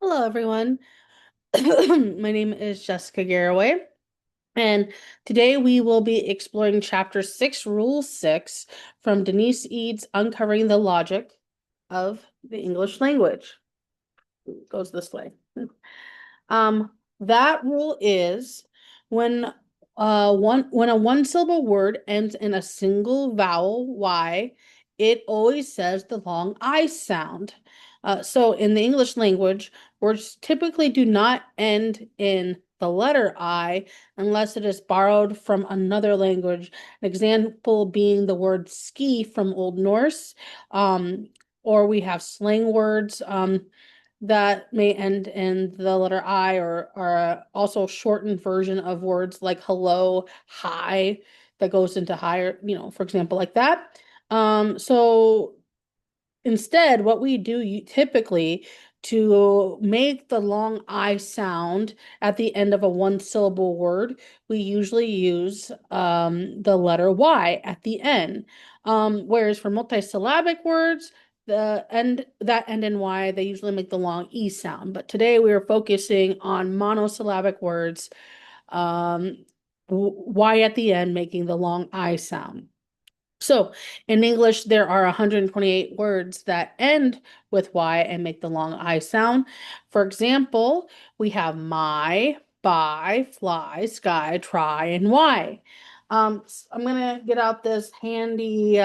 Hello, everyone. My name is Jessica Garraway, and today we will be exploring Chapter 6, Rule 6 from Denise Eads' Uncovering the Logic of the English Language. It goes this way. Um, that rule is when when a one syllable word ends in a single vowel Y, it always says the long I sound. So in the English language, words typically do not end in the letter I unless it is borrowed from another language. An example being the word ski from Old Norse, um, or we have slang words. That may end in the letter I or also shortened version of words like hello, hi, that goes into higher, for example, like that. So instead, what we do typically to make the long I sound at the end of a one syllable word, we usually use the letter Y at the end. Whereas for multisyllabic words, that end in Y, they usually make the long E sound. But today we are focusing on monosyllabic words, um, Y at the end making the long I sound. So in English, there are 128 words that end with Y and make the long I sound. For example, we have my, buy, fly, sky, try, and Y. I'm gonna get out this handy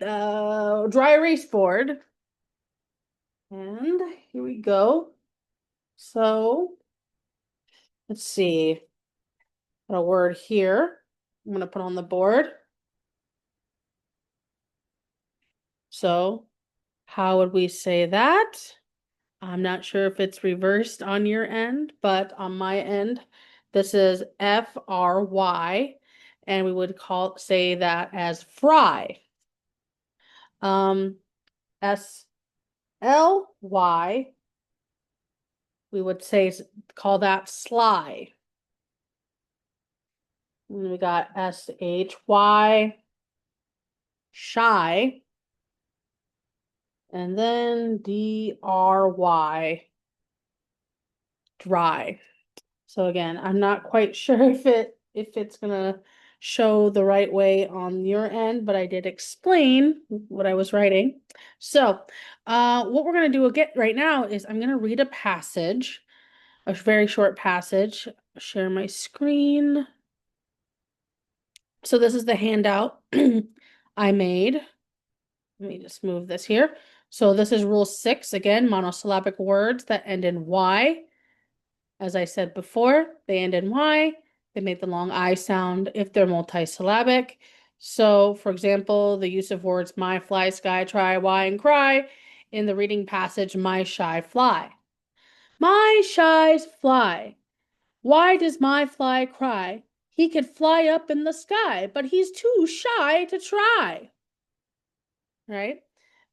dry erase board. And here we go. So let's see. Got a word here. I'm gonna put on the board. So how would we say that? I'm not sure if it's reversed on your end, but on my end, this is FRY, and we would say that as fry. SLY, we would call that sly. And we got SHY, shy, and then DRY, dry. So again, I'm not quite sure if it's gonna show the right way on your end, but I did explain what I was writing. So, what we're gonna do again right now is I'm gonna read a passage, a very short passage. Share my screen. So this is the handout I made. Let me just move this here. So this is rule 6, again, monosyllabic words that end in Y. As I said before, they end in Y. They make the long I sound if they're multisyllabic. So, for example, the use of words my, fly, sky, try, Y, and cry in the reading passage, my shy fly. My shy fly. Why does my fly cry? He could fly up in the sky, but he's too shy to try. Right?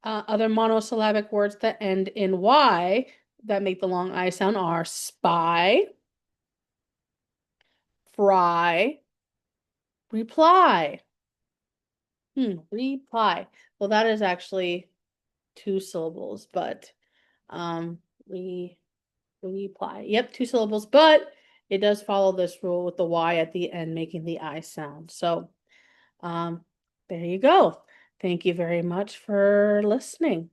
Other monosyllabic words that end in Y that make the long I sound are spy, fry, reply. Reply. Well, that is actually two syllables, but um re reply. Yep, two syllables, but it does follow this rule with the Y at the end making the I sound. So um there you go. Thank you very much for listening.